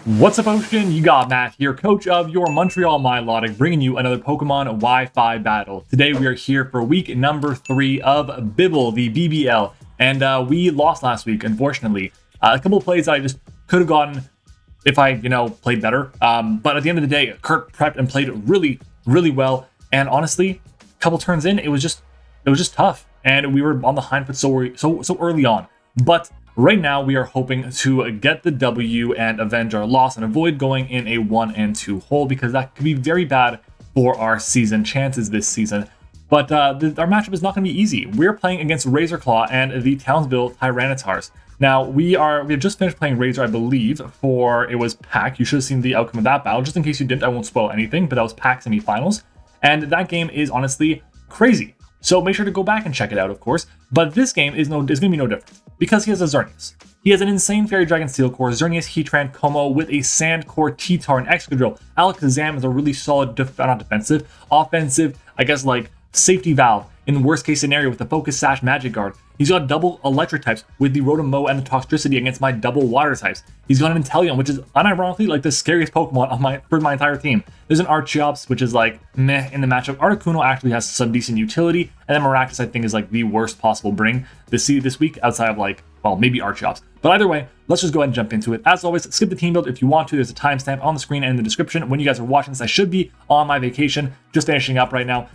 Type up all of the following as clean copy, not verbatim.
What's up, Ocean? You got Matt here, coach of your Montreal Milotic, bringing you another Pokemon Wi-Fi battle. Today we are here for week number 3 of BBL, the BBL, and we lost last week, unfortunately. A couple of plays I just could have gotten if I, played better. But at the end of the day, Kurt prepped and played really, really well. And honestly, a couple turns in, it was just tough, and we were on the hind foot so early on. But right now, we are hoping to get the W and avenge our loss and avoid going in a 1-2 hole, because that could be very bad for our season chances this season. But our matchup is not going to be easy. We're playing against Razor Claw and the Townsville Tyrannotars. Now, we have just finished playing Razor, I believe, it was Pack. You should have seen the outcome of that battle. Just in case you didn't, I won't spoil anything, but that was Pack semifinals. And that game is honestly crazy. So make sure to go back and check it out, of course. But this game is going to be no different, because he has a Xerneas. He has an insane Fairy Dragon Steel Core, Xerneas, Heatran, Como with a Sand Core, T-Tar, and Excadrill. Alakazam is a really solid, offensive, I guess, like, safety valve in the worst case scenario with the Focus Sash Magic Guard. He's got double electric types with the Rotom and the Toxtricity against my double water types. He's got an Inteleon, which is unironically like the scariest Pokemon for my entire team. There's an Archeops, which is like meh in the matchup. Articuno actually has some decent utility, and then Maractus I think is like the worst possible bring this week outside of like, well, maybe Archeops. But either way, let's just go ahead and jump into it. As always, skip the team build if you want to. There's a timestamp on the screen and in the description. When you guys are watching this, I should be on my vacation, just finishing up right now.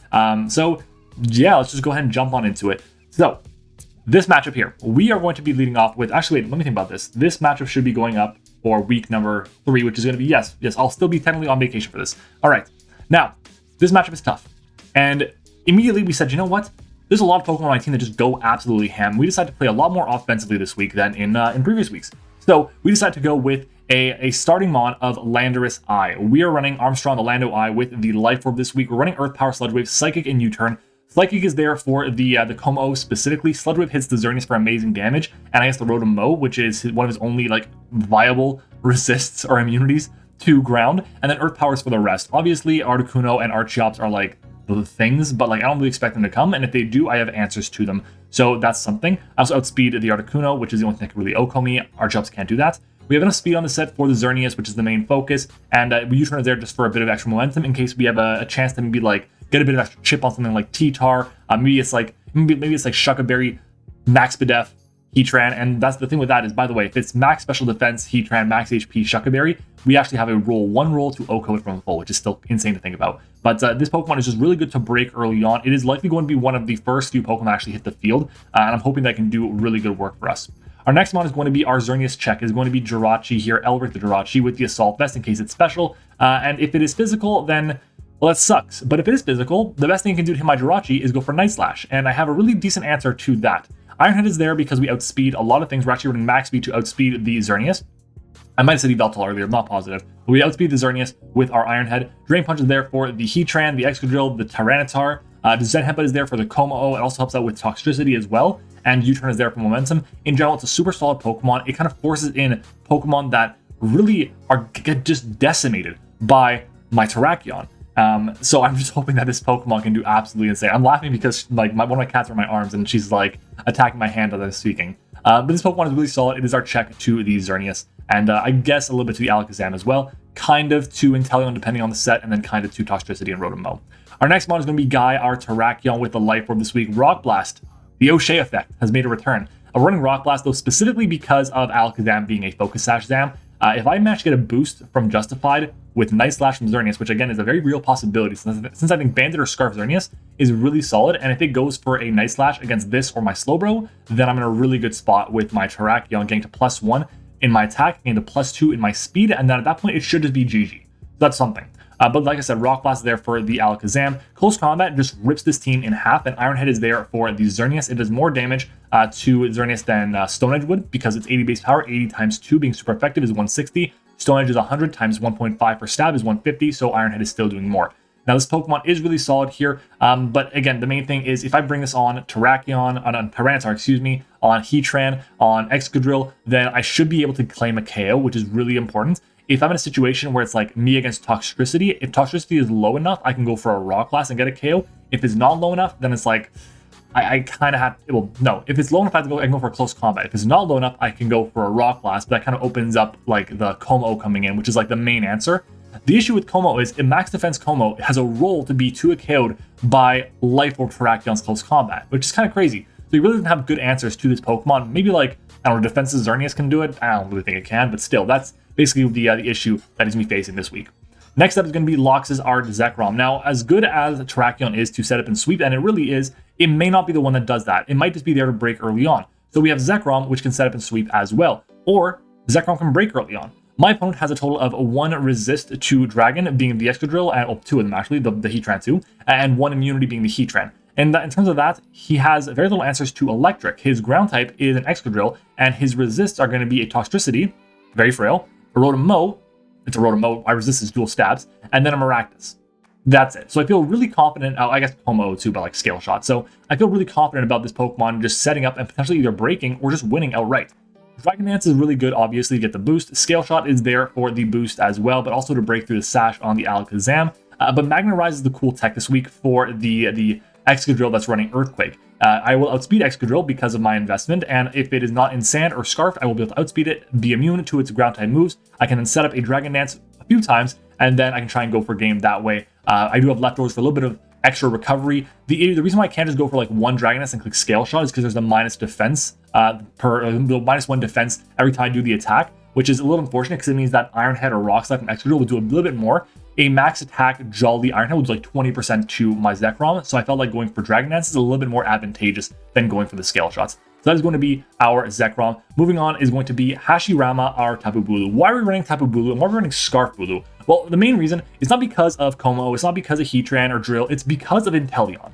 So yeah, let's just go ahead and jump on into it. So this matchup here, we are going to be leading off with, actually, wait, let me think about this. This matchup should be going up for week number 3, which is going to be, yes, I'll still be technically on vacation for this. All right, now, this matchup is tough. And immediately we said, you know what? There's a lot of Pokemon on my team that just go absolutely ham. We decided to play a lot more offensively this week than in previous weeks. So we decided to go with a starting mon of Landorus I. We are running Armstrong the Lando I with the Life Orb this week. We're running Earth Power, Sludge Wave, Psychic, and U-Turn. Psychic is there for the Como specifically. Sludge Wave hits the Xerneas for amazing damage, and I guess the Rotom, which is one of his only like viable resists or immunities to ground, and then Earth Powers for the rest. Obviously, Articuno and Archeops are like the things, but like I don't really expect them to come, and if they do, I have answers to them. So that's something. I also outspeed the Articuno, which is the only thing that can really OHKO me. Archeops can't do that. We have enough speed on the set for the Xerneas, which is the main focus, and U-Turn is there just for a bit of extra momentum in case we have a chance to maybe like get a bit of extra chip on something like T-Tar. Maybe it's like Shuckleberry, Max Bedef, Heatran, and that's the thing with that is, by the way, if it's Max Special Defense, Heatran, Max HP, Shuckleberry, we actually have one roll to OHKO it from full, which is still insane to think about. But this Pokemon is just really good to break early on. It is likely going to be one of the first few Pokemon to actually hit the field, and I'm hoping that can do really good work for us. Our next mon is going to be our Xerneas check. Is going to be Jirachi here, Elric the Jirachi with the Assault Vest in case it's special. And if it is physical, then, well, that sucks. But if it is physical, the best thing you can do to hit my Jirachi is go for Night Slash. And I have a really decent answer to that. Iron Head is there because we outspeed a lot of things. We're actually running max speed to outspeed the Xerneas. I might have said Yveltal earlier, I'm not positive. But we outspeed the Xerneas with our Iron Head. Drain Punch is there for the Heatran, the Excadrill, the Tyranitar. The Zenhempa is there for the Como. It also helps out with Toxtricity as well. And U-Turn is there for momentum. In general, it's a super solid Pokemon. It kind of forces in Pokemon that really get just decimated by my Terrakion. So I'm just hoping that this Pokemon can do absolutely insane. I'm laughing because like one of my cats are in my arms and she's like attacking my hand as I'm speaking. But this Pokemon is really solid. It is our check to the Xerneas, and I guess a little bit to the Alakazam as well. Kind of to Inteleon depending on the set, and then kind of to Toxtricity and Rotom. Our next mon is going to be Guy, our Terrakion with the Life Orb this week. Rock Blast, the O'Shea effect, has made a return. I'm running Rock Blast though specifically because of Alakazam being a Focus Sash Zam. If I manage to get a boost from Justified with Night Slash from Xerneas, which again is a very real possibility since I think Bandit or Scarf Xerneas is really solid, and if it goes for a Night Slash against this or my Slowbro, then I'm in a really good spot with my Terrakion getting to +1 in my attack, getting to +2 in my speed, and then at that point it should just be GG. That's something. But like I said, Rock Blast is there for the Alakazam. Close Combat just rips this team in half, and Iron Head is there for the Xerneas. It does more damage to Xerneas than Stone Edge would because it's 80 base power. 80 times 2 being super effective is 160. Stone Edge is 100 times 1.5 for stab is 150, so Iron Head is still doing more. Now this Pokemon is really solid here, but again, the main thing is if I bring this on Terrakion, on Tyranitar, on Heatran, on Excadrill, then I should be able to claim a KO, which is really important. If I'm in a situation where it's like me against Toxtricity, if Toxtricity is low enough, I can go for a Rock Blast and get a KO. If it's not low enough, then it's like, I kind of have, well, no, if it's low enough, I can go for a close combat. If it's not low enough, I can go for a rock blast, but that kind of opens up like the Como coming in, which is like the main answer. The issue with Como is in max defense Como has a role to be 2 KO'd by Life Orb Terracion's close combat, which is kind of crazy. So he really doesn't have good answers to this Pokemon. Maybe like, I don't know, defenses Xerneas can do it. I don't really think it can, but still, that's basically the issue that he's going to be facing this week. Next up is going to be Lox's Art Zekrom. Now, as good as Terrakion is to set up and sweep, and it really is, it may not be the one that does that. It might just be there to break early on. So we have Zekrom, which can set up and sweep as well. Or Zekrom can break early on. My opponent has a total of 1 resist to Dragon, being the Excadrill, and 2 of them actually, the Heatran 2, and 1 immunity being the Heatran. And in terms of that, he has very little answers to Electric. His ground type is an Excadrill, and his resists are going to be a Toxtricity, very frail, a Rotom-Mow, it's a Rotom-Mow, I resist his dual stabs, and then a Maractus. That's it. So I feel really confident, I guess Como too, but like Scale Shot. So I feel really confident about this Pokemon just setting up and potentially either breaking or just winning outright. Dragon Dance is really good, obviously, to get the boost. Scale Shot is there for the boost as well, but also to break through the Sash on the Alakazam. But Magna Rise is the cool tech this week for the Excadrill that's running Earthquake. I will outspeed Excadrill because of my investment, and if it is not in Sand or Scarf, I will be able to outspeed it, be immune to its ground type moves. I can then set up a Dragon Dance a few times, and then I can try and go for game that way. I do have leftovers for a little bit of extra recovery. The reason why I can't just go for like 1 Dragon Dance and click Scale Shot is because there's a minus defense -1 defense every time I do the attack, which is a little unfortunate because it means that Iron Head or Rock Slide from Excadrill will do a little bit more. A max attack Jolly Iron Head will do like 20% to my Zekrom, so I felt like going for Dragon Dance is a little bit more advantageous than going for the Scale Shots. So that is going to be our Zekrom. Moving on is going to be Hashirama, our Tapu Bulu. Why are we running Tapu Bulu and why are we running Scarf Bulu? Well, the main reason is not because of Como, it's not because of Heatran or Drill, it's because of Inteleon.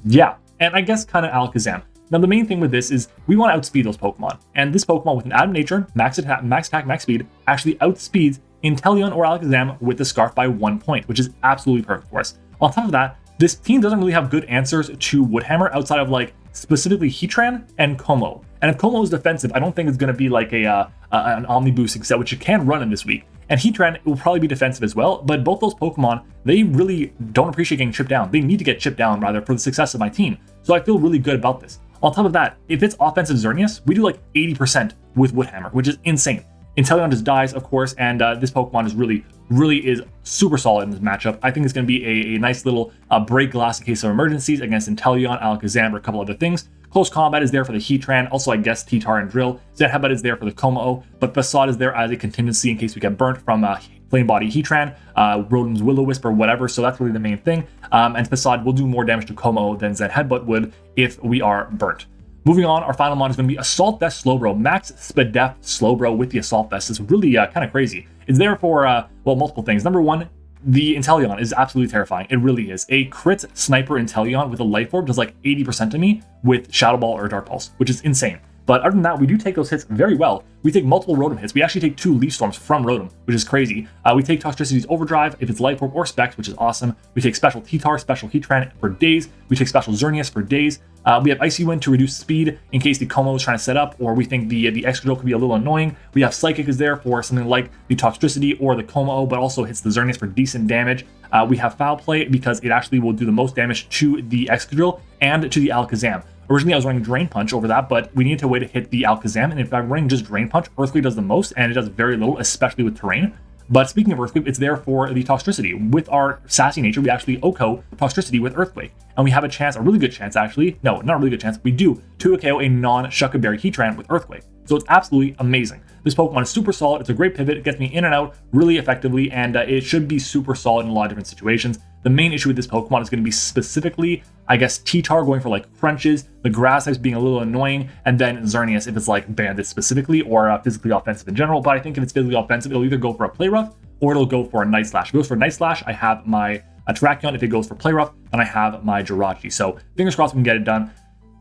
Yeah, and I guess kind of Alakazam. Now, the main thing with this is we want to outspeed those Pokemon, and this Pokemon with an Atom Nature, max attack, max speed, actually outspeeds Inteleon or Alakazam with the Scarf by 1 point, which is absolutely perfect for us. On top of that, this team doesn't really have good answers to Woodhammer outside of like specifically Heatran and Como. And if Como is defensive, I don't think it's going to be like an Omni boosting set, which it can run in this week. And Heatran will probably be defensive as well, but both those Pokemon, they really don't appreciate getting chipped down. They need to get chipped down, rather, for the success of my team. So I feel really good about this. On top of that, if it's offensive Xerneas, we do like 80% with Woodhammer, which is insane. Inteleon just dies, of course, and this Pokemon is really is super solid in this matchup. I think it's going to be a nice little break glass in case of emergencies against Inteleon, Alakazam, or a couple other things. Close combat is there for the Heatran, also I guess T-Tar and Drill. Zen Headbutt is there for the Como, but Facade is there as a contingency in case we get burnt from Flame Body Heatran, Rotom's Will-O-Wisp or whatever, so that's really the main thing. And Facade will do more damage to Como than Zen Headbutt would if we are burnt. Moving on, our final mon is going to be Assault Vest Slowbro, Max Spadef Slowbro with the Assault Vest. It's really kind of crazy. It's there for, well, multiple things. Number one, the Inteleon is absolutely terrifying. It really is. A crit Sniper Inteleon with a Life Orb does like 80% to me with Shadow Ball or Dark Pulse, which is insane. But other than that, we do take those hits very well. We take multiple Rotom hits. We actually take 2 Leaf Storms from Rotom, which is crazy. We take Toxtricity's Overdrive if it's Life Orb or Specs, which is awesome. We take Special T-Tar, Special Heatran for days. We take Special Xerneas for days. We have Icy Wind to reduce speed in case the Como is trying to set up, or we think the Excadrill could be a little annoying. We have Psychic is there for something like the Toxtricity or the Como, but also hits the Xerneas for decent damage. We have Foul Play because it actually will do the most damage to the Excadrill and to the Alakazam. Originally, I was running Drain Punch over that, but we needed a way to hit the Alakazam, and if I'm running just Drain Punch, Earthquake does the most, and it does very little, especially with terrain. But speaking of Earthquake, it's there for the Toxtricity. With our sassy nature, we actually OHKO Toxtricity with Earthquake. And we have a chance, a really good chance actually, no, not a really good chance, we do to KO a non-Shuckle Berry Heatran with Earthquake. So it's absolutely amazing. This Pokemon is super solid, it's a great pivot, it gets me in and out really effectively, and it should be super solid in a lot of different situations. The main issue with this Pokemon is going to be specifically, I guess, T-Tar going for like crunches, the grass types being a little annoying, and then Xerneas if it's like Bandit specifically or physically offensive in general. But I think if it's physically offensive, it'll either go for a Play Rough or it'll go for a Night Slash. If it goes for a Night Slash, I have my Terrakion. If it goes for Play Rough, then I have my Jirachi. So fingers crossed we can get it done.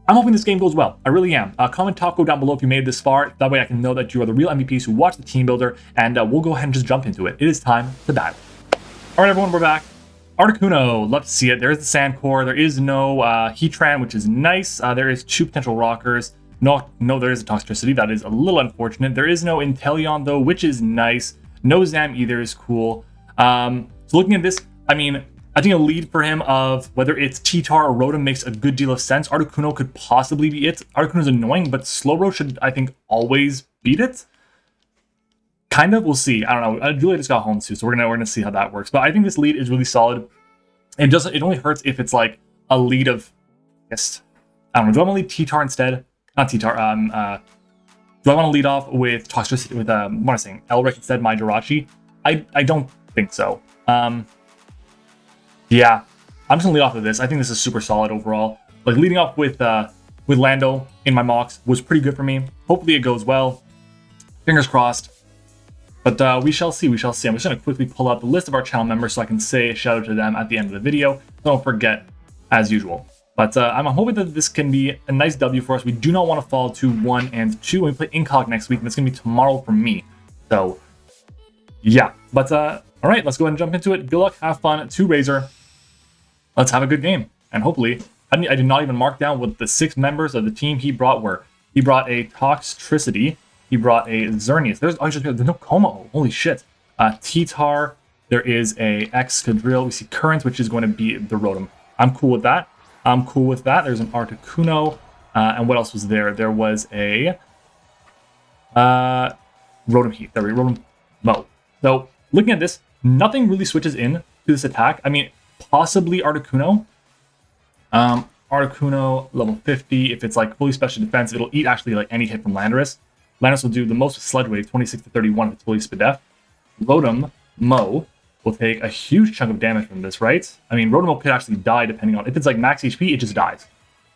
I'm hoping this game goes well. I really am. Comment taco down below if you made it this far. That way I can know that you are the real MVPs who watch the Team Builder, and we'll go ahead and just jump into it. It is time to battle. All right, everyone, we're back. Articuno, love to see it. There's the Sand Core. There is no Heatran, which is nice. There is 2 potential rockers. No, there is a Toxtricity. That is a little unfortunate. There is no Inteleon, though, which is nice. No Zam either is cool. So looking at this, I mean, I think a lead for him of whether it's T-Tar or Rotom makes a good deal of sense. Articuno could possibly be it. Articuno's annoying, but Slowbro should, I think, always beat it. Kind of, we'll see. I don't know. Julia just got home too, so we're gonna see how that works. But I think this lead is really solid. It only hurts if it's like a lead of, I guess, I don't know. Do I want to lead T-Tar instead? Not T-Tar. Do I want to lead off with Toxtricity with what am I saying? Elric instead my Jirachi? I don't think so. Yeah, I'm just gonna lead off with this. I think this is super solid overall. Like leading off with Lando in my mocks was pretty good for me. Hopefully it goes well. Fingers crossed. But we shall see. We shall see. I'm just gonna quickly pull up the list of our channel members so I can say a shout out to them at the end of the video. Don't forget, as usual. But I'm hoping that this can be a nice W for us. We do not want to fall to 1 and 2 when we play Incog next week, and it's gonna be tomorrow for me. So yeah. But all right, let's go ahead and jump into it. Good luck, have fun to Razor. Let's have a good game. And hopefully, I did not even mark down what the 6 members of the team he brought were. He brought a Toxtricity. He brought a Xerneas. There's no Como. Holy shit. T-Tar. There is a Excadrill. We see Current, which is going to be the Rotom. I'm cool with that. I'm cool with that. There's an Articuno. And what else was there? There was a Rotom Heat. There we go. Rotom Mo. So looking at this, nothing really switches in to this attack. I mean, possibly Articuno. Articuno level 50. If it's like fully special defense, it'll eat actually like any hit from Landorus. Landorus will do the most with Sludge Wave, 26 to 31 if it's fully Spadef. Rotom Mo will take a huge chunk of damage from this, right? I mean, Rotom Mo could actually die depending on if it's like max HP, it just dies.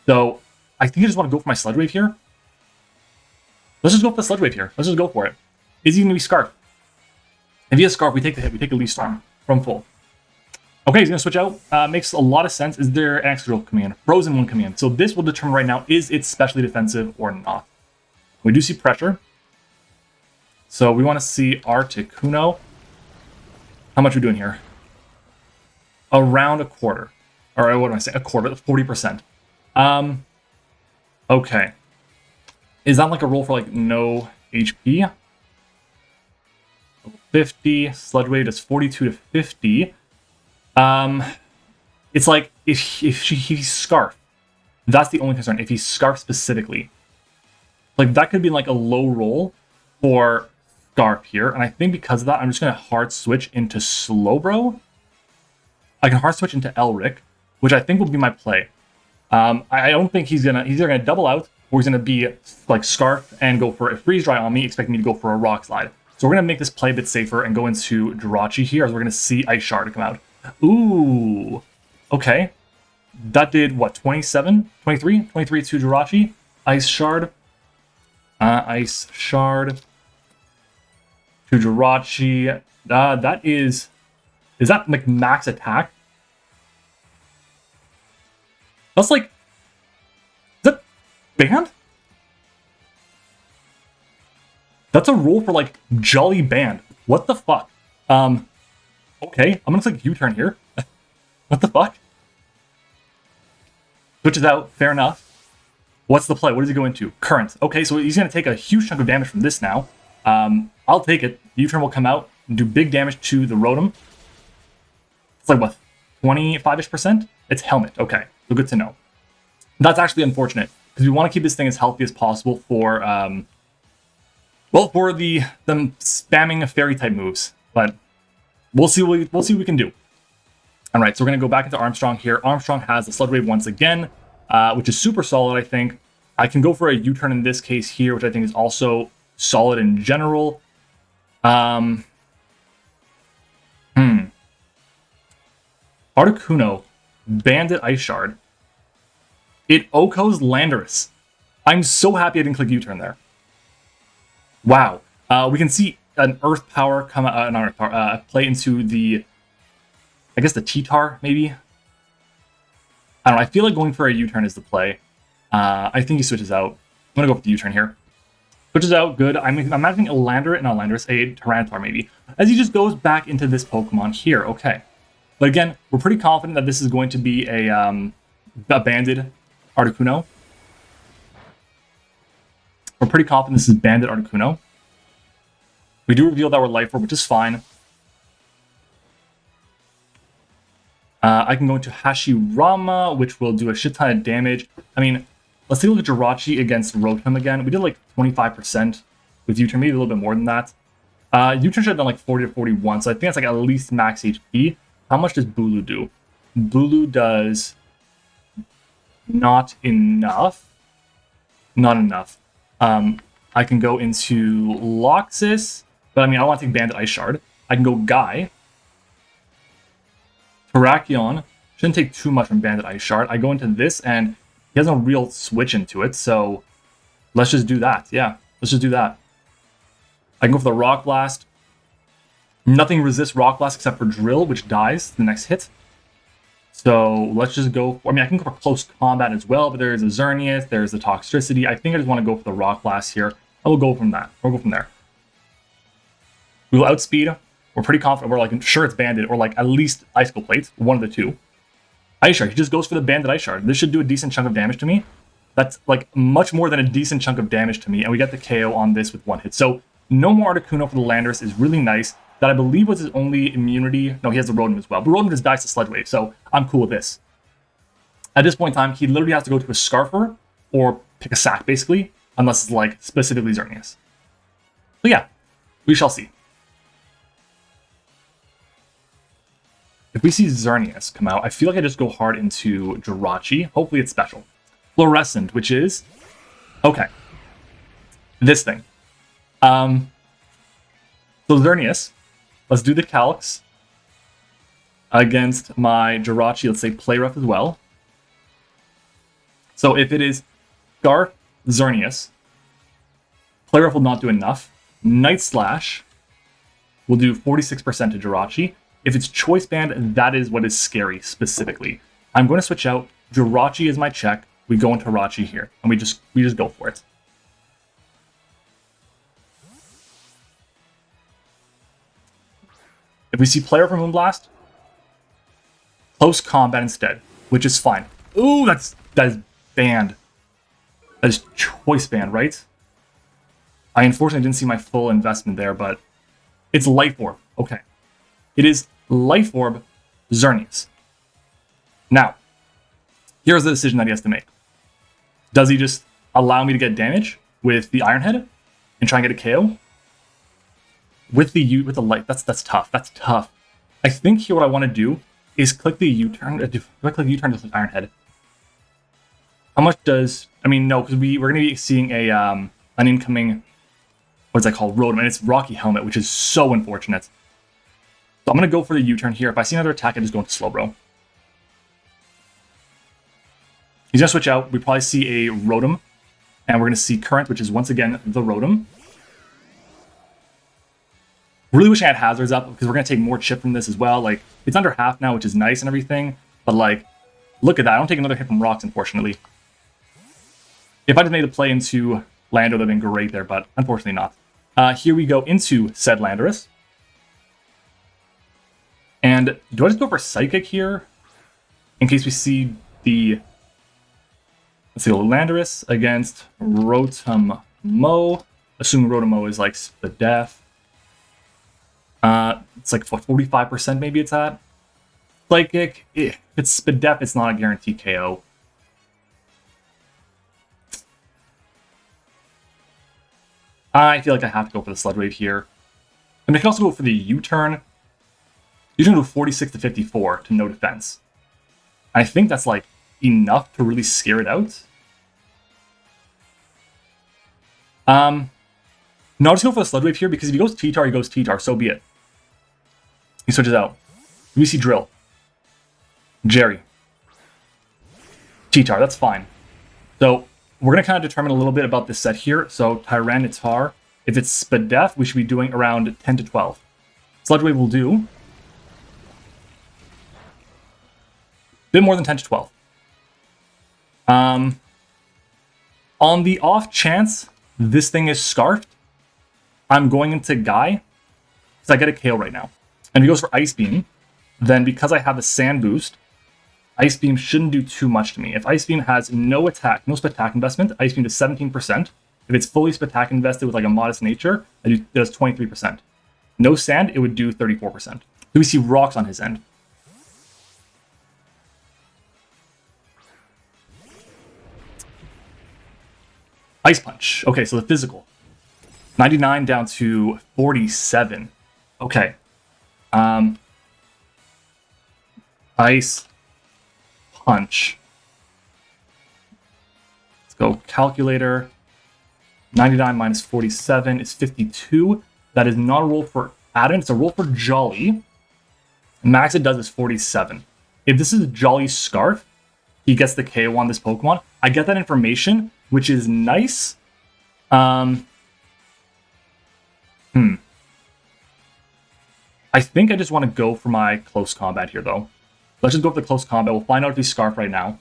So I think I just want to go for my Sludge Wave here. Let's just go for the Sludge Wave here. Let's just go for it. Is he going to be Scarf? If he has Scarf, we take the hit. We take a Leaf Storm from full. Okay, he's going to switch out. Makes a lot of sense. Is there an Excadrill coming in? Frozen one coming in. So this will determine right now, is it specially defensive or not? We do see pressure. So we want to see Articuno. How much are we doing here? Around a quarter. Or what am I saying? A quarter, 40%. Okay. Is that like a roll for like no HP? 50. Sludge Wave does 42 to 50. It's like if he's Scarf, that's the only concern. If he's Scarf specifically, like that could be like a low roll for Scarf here, and I think because of that, I'm just gonna hard switch into Slowbro. I can hard switch into Elric, which I think will be my play. I don't think he's either gonna double out or he's gonna be like Scarf and go for a Freeze Dry on me, expecting me to go for a Rock Slide. So we're gonna make this play a bit safer and go into Jirachi here, as we're gonna see Ice Shard come out. Ooh, okay. That did, what, 27? 23? 23 to Jirachi. Ice Shard. Ice Shard to Jirachi. That is that like max attack? That's like, is that banned? That's a roll for like Jolly Band. What the fuck? Okay, I'm gonna click U-turn here. What the fuck? Switches out, fair enough. What's the play? What does he go into? Current. Okay, so he's gonna take a huge chunk of damage from this now. I'll take it. U-turn will come out and do big damage to the Rotom. It's like what, 25-ish%? It's Helmet. Okay, so good to know. That's actually unfortunate because we want to keep this thing as healthy as possible for well, for them spamming fairy type moves, but we'll see what we can do. All right, so we're gonna go back into Armstrong here. Armstrong has the Sludge Wave once again, which is super solid, I think. I can go for a U-turn in this case here, which I think is also solid in general. Articuno, Bandit Ice Shard. It Oko's Landorus. I'm so happy I didn't click U-turn there. Wow. We can see an Earth Power come out, not Earth Power, play into the, I guess the T-Tar, maybe? I don't know, I feel like going for a U-turn is the play. I think he switches out. I'm gonna go for the U-turn here. Switches out, good. I'm imagining a Landorus, a Tyranitar maybe, as he just goes back into this Pokemon here. Okay. But again, we're pretty confident that this is going to be a banded Articuno. We're pretty confident this is banded Articuno. We do reveal that we're Life Orb, which is fine. I can go into Hashirama, which will do a shit ton of damage. I mean, let's take a look at Jirachi against Rotom again. We did like 25% with U-turn, maybe a little bit more than that. U-turn should have done like 40 to 41, so I think that's like at least max HP. How much does Bulu do? Bulu does not enough. Not enough. I can go into Loxus, but I mean, I don't want to take Bandit Ice Shard. I can go Guy. Terrakion. Shouldn't take too much from Bandit Ice Shard. I go into this, and he has no real switch into it, so let's just do that. Yeah, let's just do that. I can go for the Rock Blast. Nothing resists Rock Blast except for Drill, which dies the next hit. So let's just go. I mean, I can go for close combat as well, but there's a Xerneas, there's the Toxtricity. I think I just want to go for the Rock Blast here. I will go from that. We'll go from there. We will outspeed. We're pretty confident. We're like sure it's Bandit or like at least Icicle Plate, one of the two. Ice Shard. He just goes for the Bandit Ice Shard. This should do a decent chunk of damage to me. That's like much more than a decent chunk of damage to me, and we get the KO on this with one hit. So no more Articuno for the Landorus is really nice. That I believe was his only immunity. No, he has the Rotom as well. But Rotom just dies to Sludge Wave, so I'm cool with this. At this point in time, he literally has to go to a Scarfer or pick a sack, basically, unless it's like specifically Xerneas. So yeah, we shall see. If we see Xerneas come out, I feel like I just go hard into Jirachi. Hopefully it's special. Fluorescent, which is... okay. This thing. So Xerneas, let's do the Calx against my Jirachi. Let's say Play Rough as well. So if it is Scarf, Xerneas, Play Rough will not do enough. Night Slash will do 46% to Jirachi. If it's Choice Band, that is what is scary specifically. I'm going to switch out. Jirachi is my check. We go into Jirachi here, and we just go for it. If we see Player for Moonblast, close combat instead, which is fine. Ooh, that is banned. That is Choice Band, right? I unfortunately didn't see my full investment there, but it's Life Orb. Okay. It is Life Orb Xerneas. Now, here's the decision that he has to make. Does he just allow me to get damage with the Iron Head and try and get a KO? With the light, that's tough. That's tough. I think here what I want to do is click the U-turn. Do I click U-turn with the Iron Head? How much does... I mean, no, because we're going to be seeing a an incoming... what's that called? Rotom, and it's Rocky Helmet, which is so unfortunate. So I'm going to go for the U-turn here. If I see another attack, I just go into Slowbro. He's going to switch out. We probably see a Rotom, and we're going to see Current, which is once again the Rotom. Really wish I had Hazards up, because we're going to take more chip from this as well. Like, it's under half now, which is nice and everything. But, like, look at that. I don't take another hit from Rocks, unfortunately. If I just made a play into Lando, that would have been great there, but unfortunately not. Here we go into said Landorus. And do I just go for Psychic here? In case we see the... let's see, Landorus against Rotom Mo. Assuming Rotom Mo is like Spadef. It's like 45% maybe it's at. Psychic, if it's Spadef, it's not a guaranteed KO. I feel like I have to go for the Sludge Wave here. And I can also go for the U-turn. U-turn to 46 to 54 to no defense. I think that's like enough to really scare it out. No, I'll just go for the Sludge Wave here, because if he goes T-Tar, he goes T-Tar, so be it. He switches out. We see Drill. Jerry. T-Tar, that's fine. So, we're going to kind of determine a little bit about this set here. So, Tyranitar, if it's Spadef, we should be doing around 10 to 12. Sludge Wave will do a bit more than 10 to 12. On the off chance this thing is Scarfed, I'm going into Guy, because I get a KO right now. And if he goes for Ice Beam, then because I have the Sand Boost, Ice Beam shouldn't do too much to me. If Ice Beam has no attack, no Spatak investment, Ice Beam does 17%. If it's fully Spatak invested with like a modest nature, it does 23%. No Sand, it would do 34%. So we see Rocks on his end. Ice Punch. Okay, so the physical. 99 down to 47. Okay. Ice Punch. Let's go calculator. 99 minus 47 is 52. That is not a roll for Adam. It's a roll for Jolly. Max it does is 47. If this is Jolly's Scarf, he gets the KO on this Pokemon. I get that information, which is nice. I think I just want to go for my close combat here, though. Let's just go for the close combat. We'll find out if he's Scarf right now.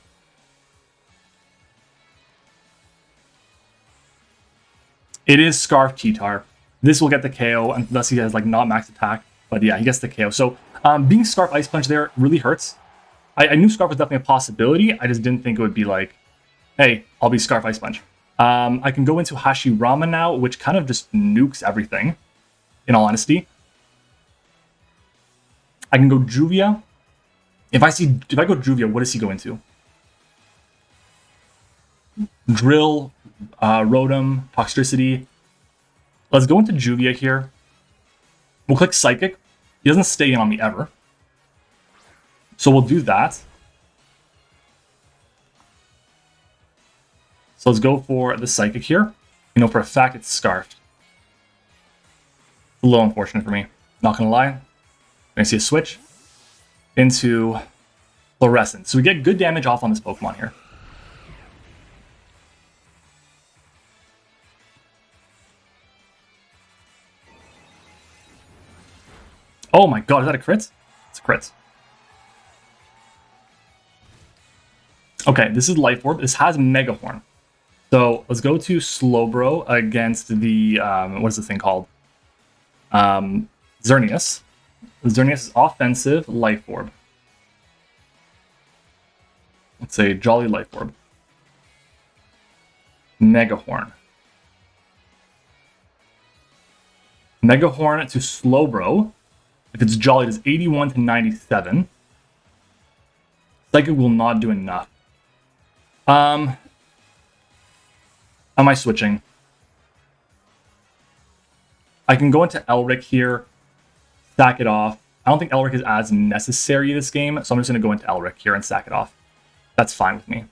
It is Scarf T-Tar. This will get the KO, unless he has like not max attack. But yeah, he gets the KO. So being Scarf Ice Punch there really hurts. I knew Scarf was definitely a possibility. I just didn't think it would be like, hey, I'll be Scarf Ice Punch. I can go into Hashirama now, which kind of just nukes everything, in all honesty. I can go Juvia. If I go Juvia, what does he go into? Drill, Rotom, Toxtricity. Let's go into Juvia here. We'll click Psychic. He doesn't stay in on me ever. So we'll do that. So let's go for the Psychic here. You know for a fact it's Scarfed. A little unfortunate for me. Not gonna lie. I see a switch into Fluorescent. So we get good damage off on this Pokemon here. Oh my god, is that a crit? It's a crit. Okay, this is Life Orb. This has Mega Horn. So let's go to Slowbro against the, what is this thing called? Xerneas. Xerneas is offensive Life Orb. Let's say Jolly Life Orb. Mega Horn. Mega Horn to Slowbro. If it's Jolly, it is 81 to 97. Psychic will not do enough. Am I switching? I can go into Elric here, stack it off. I don't think Elric is as necessary this game, so I'm just going to go into Elric here and stack it off. That's fine with me.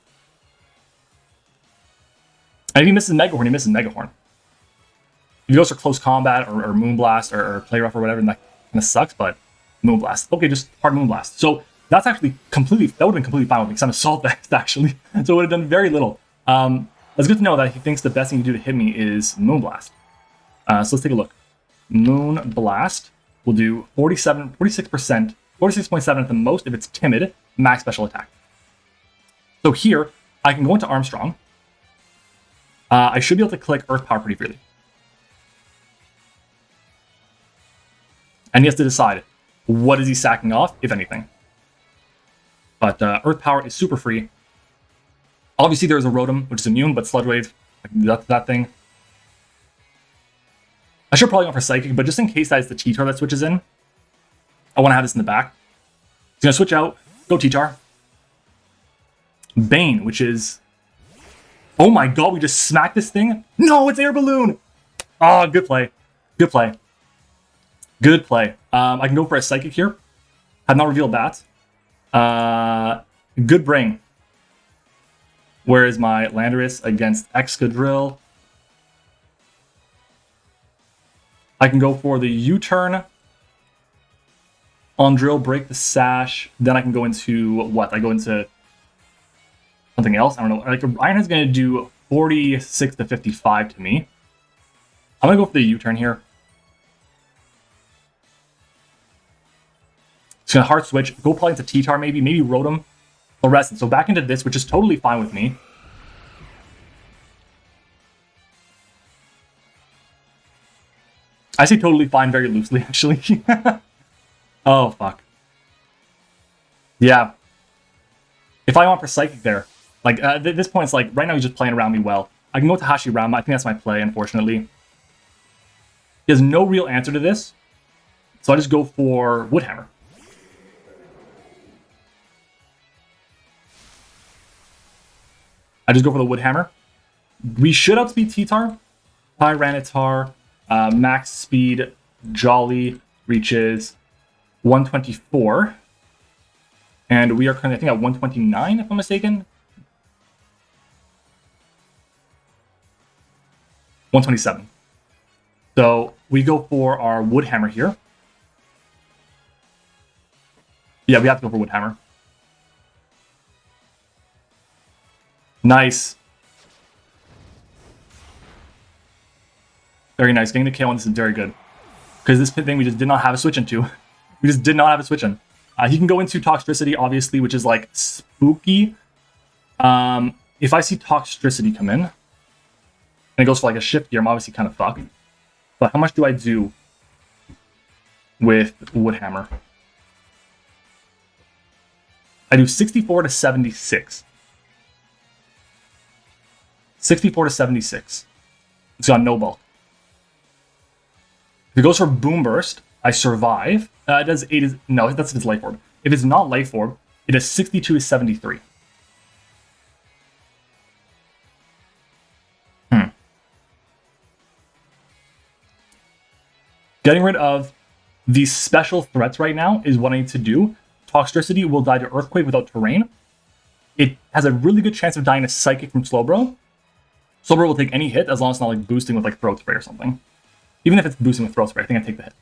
And if he misses Mega Horn, he misses Mega Horn. If he goes for Close Combat or Moonblast or Play Rough or whatever, then that kind of sucks, but Moonblast. Okay, just hard Moonblast. So that's actually completely, that would have been completely fine with me because I'm Assault Vest, actually. So it would have done very little. It's good to know that he thinks the best thing to do to hit me is Moonblast. So let's take a look. Moonblast will do 46%, 46.7 at the most if it's timid, max special attack. So here, I can go into Armstrong. I should be able to click Earth Power pretty freely. And he has to decide what is he sacking off, if anything. But Earth Power is super free. Obviously, there's a Rotom, which is immune, but Sludge Wave, that thing. I should probably go for Psychic, but just in case that is the T-Tar that switches in, I want to have this in the back. He's going to switch out, go T-Tar. Bane, which is... Oh my god, we just smacked this thing? No, it's Air Balloon! Oh, good play. Good play. Good play. I can go for a Psychic here. Have not revealed that. Good Bring. Where is my Landorus against Excadrill? I can go for the U-turn on Drill, break the Sash. Then I can go into what? I go into something else. I don't know. Like Ironhead's going to do 46 to 55 to me. I'm going to go for the U-turn here. It's going to hard switch. Go probably into T-Tar maybe Rotom. Fluorescent. So back into this, which is totally fine with me. I say totally fine very loosely, actually. Oh, fuck. Yeah. If I want for Psychic there, like, at this point, it's like, right now he's just playing around me well. I can go to Hashirama. I think that's my play, unfortunately. He has no real answer to this. So I just go for Woodhammer. I just go for the Woodhammer. We should outspeed T-Tar. Tyranitar, max speed, Jolly reaches 124. And we are currently, I think, at 129, if I'm mistaken. 127. So we go for our Wood Hammer here. Yeah, we have to go for Wood Hammer. Nice. Very nice. Getting the KO on this is very good. Because this pit thing we just did not have a switch into. We just did not have a switch in. He can go into Toxtricity, obviously, which is like spooky. If I see Toxtricity come in, and it goes for like a shift gear, I'm obviously kind of fucked. But how much do I do with Wood Hammer? I do 64 to 76. 64 to 76. It's got no bulk. If it goes for Boom Burst, I survive. It does 8. No, that's if it's Life Orb. If it's not Life Orb, it does 62 to 73. Getting rid of these special threats right now is what I need to do. Toxtricity will die to Earthquake without terrain. It has a really good chance of dying to Psychic from Slowbro. Slowbro will take any hit as long as it's not like boosting with like Throat Spray or something. Even if it's boosting with Throat Spray, I think I take the hit.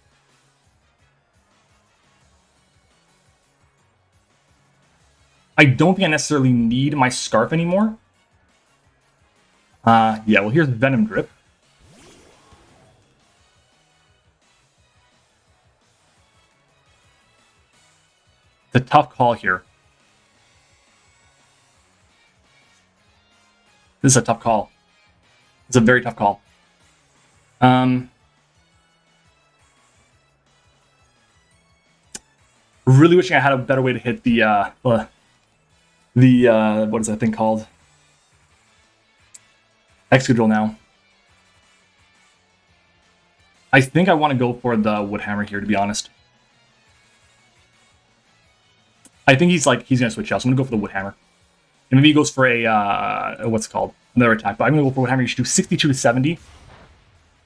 I don't think I necessarily need my Scarf anymore. Yeah, well here's Venom Drip. It's a tough call here. This is a tough call. It's a very tough call. Really wishing I had a better way to hit the what is that thing called? Excadrill now. I think I want to go for the Wood Hammer here, to be honest. I think he's gonna switch out, so I'm gonna go for the Wood Hammer. And maybe he goes for a what's it called? Another attack. But I'm gonna go for Wood Hammer. You should do 62 to 70.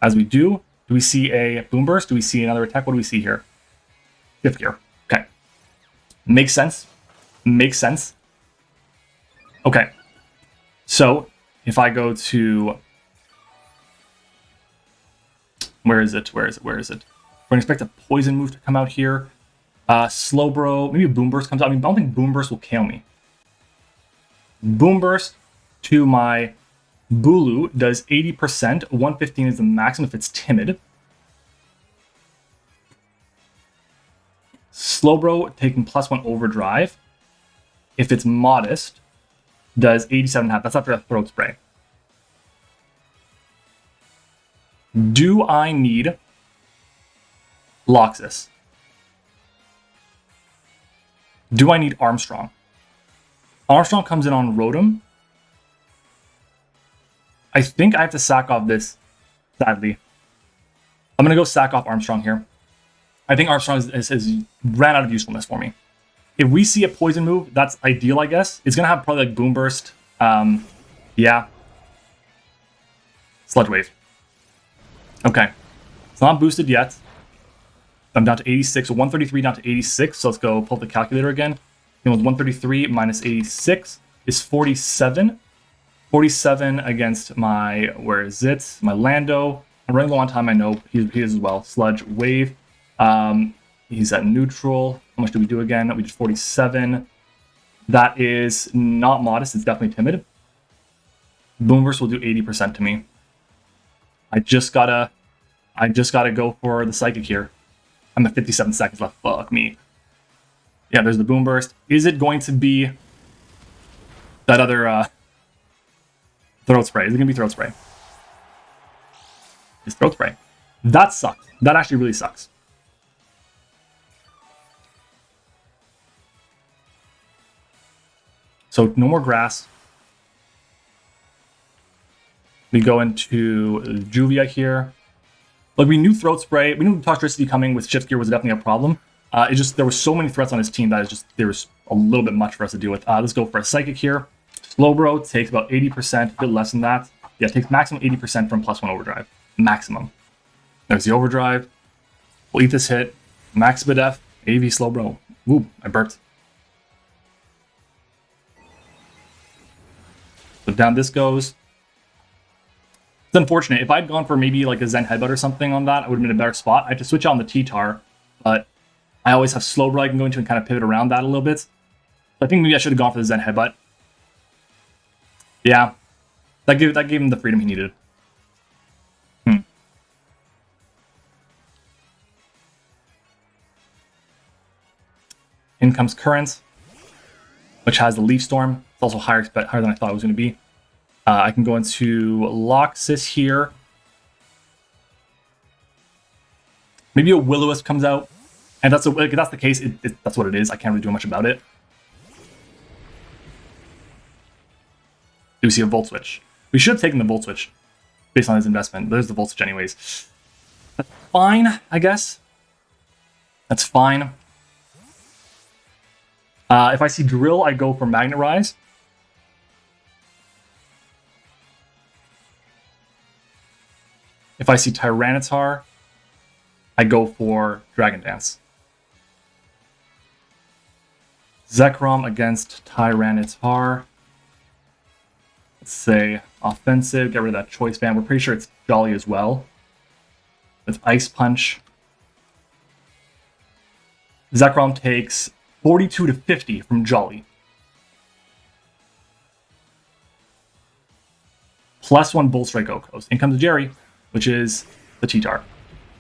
As we do. Do we see a Boom Burst? Do we see another attack? What do we see here? Shift gear. Okay. Makes sense. Makes sense. Okay. So if I go to where is it? We're gonna expect a poison move to come out here. Slowbro, maybe Boom Burst comes out. I mean, I don't think Boom Burst will kill me. Boom Burst to my Bulu does 80%. 115 is the maximum if it's timid. Slowbro taking +1 overdrive. If it's modest, does 87.5. That's after a Throat Spray. Do I need Loxus? Do I need Armstrong? Armstrong comes in on Rotom. I think I have to sack off this, sadly. I'm going to go sack off Armstrong here. I think Armstrong has ran out of usefulness for me. If we see a poison move, that's ideal, I guess. It's going to have probably like Boom Burst. Yeah. Sludge Wave. Okay. It's not boosted yet. I'm down to 86, so 133 down to 86. So let's go pull up the calculator again. It was 133 minus 86 is 47. 47 against my, where is it? My Lando. I'm running low on time, I know. He is as well. Sludge Wave. He's at neutral. How much do we do again? We did 47. That is not modest. It's definitely timid. Boomburst will do 80% to me. I just gotta go for the Psychic here. I'm at 57 seconds left. Fuck me. Yeah, there's the Boom Burst. Is it going to be that other Throat Spray? Is it going to be Throat Spray? It's Throat Spray. That sucks. That actually really sucks. So no more grass. We go into Juvia here. Like, we knew Throat Spray, we knew Toxtricity coming with Shift Gear was definitely a problem. It just, there were so many threats on his team that there was a little bit much for us to deal with. Let's go for a Psychic here. Slowbro takes about 80%, a bit less than that. Yeah, it takes maximum 80% from +1 overdrive. Maximum. There's the overdrive. We'll eat this hit. Max BDF, AV slow bro. Ooh, I burped. So down this goes. It's unfortunate. If I'd gone for maybe like a Zen Headbutt or something on that, I would have been in a better spot. I have to switch on the T-Tar, but I always have slow bro I can go into and kind of pivot around that a little bit. So I think maybe I should have gone for the Zen Headbutt. Yeah, that gave him the freedom he needed. In comes Current, which has the Leaf Storm. It's also higher than I thought it was going to be. I can go into Loxus here. Maybe a Will-O-Wisp comes out, and if that's the case, that's what it is. I can't really do much about it. Do we see a Volt Switch? We should have taken the Volt Switch based on his investment. There's the Volt Switch anyways. That's fine, I guess. That's fine. If I see Drill, I go for Magnet Rise. If I see Tyranitar, I go for Dragon Dance. Zekrom against Tyranitar. Let's say offensive, get rid of that Choice Band. We're pretty sure it's Jolly as well. It's Ice Punch. Zekrom takes 42 to 50 from Jolly. +1 Bull Strike Okos. In comes Jerry, which is the T-Tar.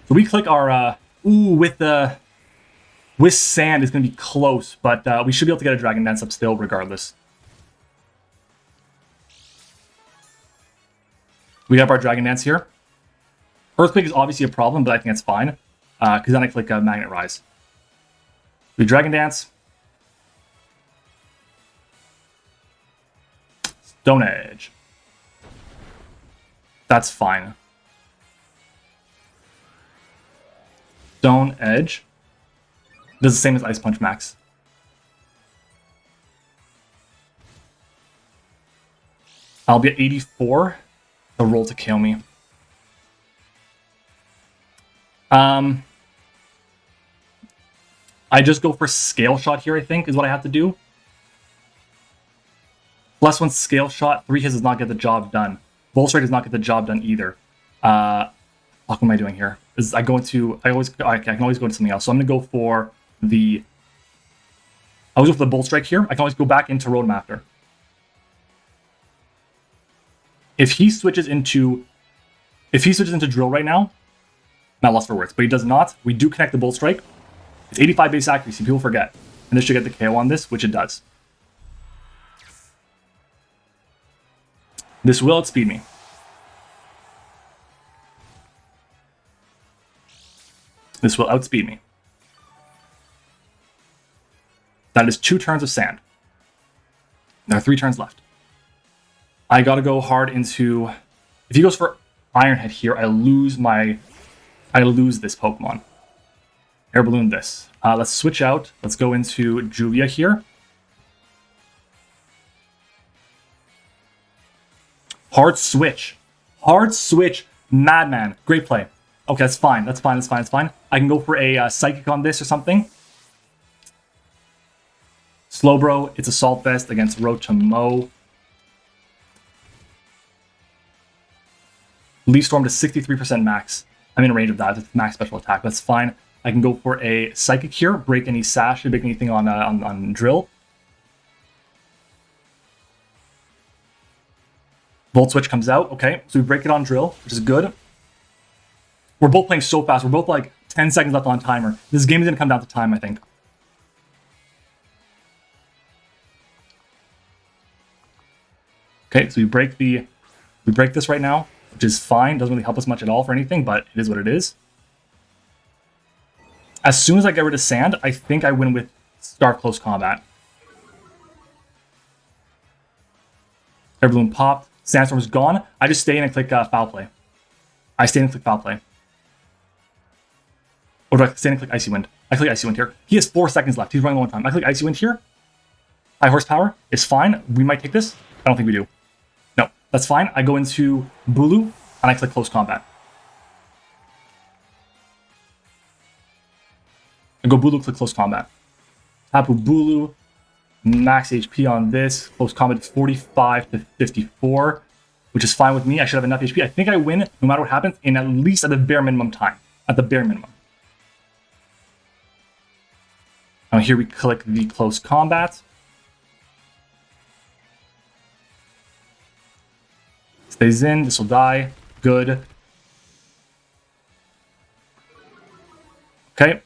So we click our with Sand is going to be close, but we should be able to get a Dragon Dance up still regardless. We have our Dragon Dance here. Earthquake is obviously a problem, but I think it's fine. Because then I click Magnet Rise. We Dragon Dance. Stone Edge. That's fine. Stone Edge. Does the same as Ice Punch Max. I'll be at 84. The roll to kill me. I just go for Scale Shot here, I think, is what I have to do. +1 Scale Shot, 3 hits does not get the job done. Bull Strike does not get the job done either. What am I doing here? I can always go into something else. So I'm gonna go for the. I was go for the Bull Strike here. I can always go back into Rotom after. If he switches into Drill right now, not lost for words, but he does not. We do connect the Bull Strike. It's 85 base accuracy. People forget, and this should get the KO on this, which it does. This will outspeed me. This will outspeed me. That is 2 turns of Sand. There are 3 turns left. I gotta go hard into. If he goes for Iron Head here, I lose this Pokemon. Air Balloon this. Let's switch out. Let's go into Juvia here. Hard switch. Hard switch. Madman. Great play. Okay, that's fine. That's fine. That's fine. That's fine. I can go for a Psychic on this or something. Slowbro. It's Assault Vest against Rotom. Leaf Storm to 63% max. I'm in range of that. It's max special attack. That's fine. I can go for a Psychic here. Break any Sash. Break anything on Drill. Volt Switch comes out. Okay, so we break it on Drill, which is good. We're both playing so fast. We're both like 10 seconds left on timer. This game is going to come down to time, I think. Okay, so we break this right now, which is fine. Doesn't really help us much at all for anything, but it is what it is. As soon as I get rid of Sand, I think I win with Start Close Combat. Air Balloon popped. Sandstorm is gone. I just stay in and click Foul Play. I stay in and click Foul Play. Or do I stay in and click Icy Wind? I click Icy Wind here. He has 4 seconds left. He's running low on time. I click Icy Wind here. High horsepower. It's fine. We might take this. I don't think we do. No. That's fine. I go into Bulu, and I click close combat. I go Bulu, click close combat. Tapu Bulu, max HP on this. Close combat is 45 to 54, which is fine with me. I should have enough HP. I think I win no matter what happens in at least at the bare minimum time. At the bare minimum. Now here we click the close combat. Stays in. This will die. Good. Okay.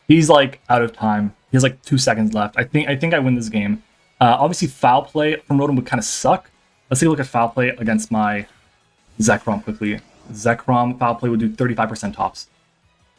He's like out of time. He has like 2 seconds left. I think I win this game. Obviously, foul play from Rotom would kind of suck. Let's take a look at foul play against my Zekrom quickly. Zekrom foul play would do 35% tops.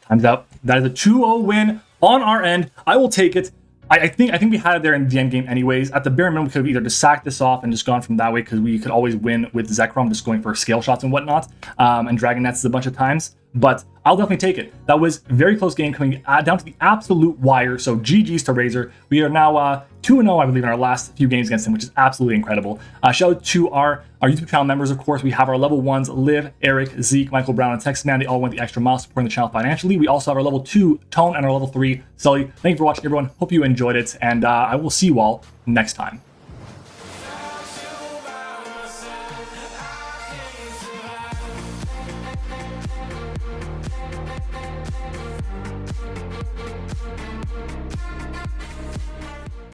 Time's out. That is a 2-0 win on our end. I will take it. I think we had it there in the end game anyways. At the bare minimum, we could have either just sacked this off and just gone from that way because we could always win with Zekrom just going for scale shots and whatnot, and Dragon Nets a bunch of times. But I'll definitely take it. That was a very close game coming down to the absolute wire. So GG's to Razor. We are now 2-0, I believe, in our last few games against him, which is absolutely incredible. Shout out to our YouTube channel members, of course. We have our level 1s, Liv, Eric, Zeke, Michael Brown, and Texas Man. They all went the extra mile supporting the channel financially. We also have our level 2, Tone, and our level 3, Sully. Thank you for watching, everyone. Hope you enjoyed it, and I will see you all next time.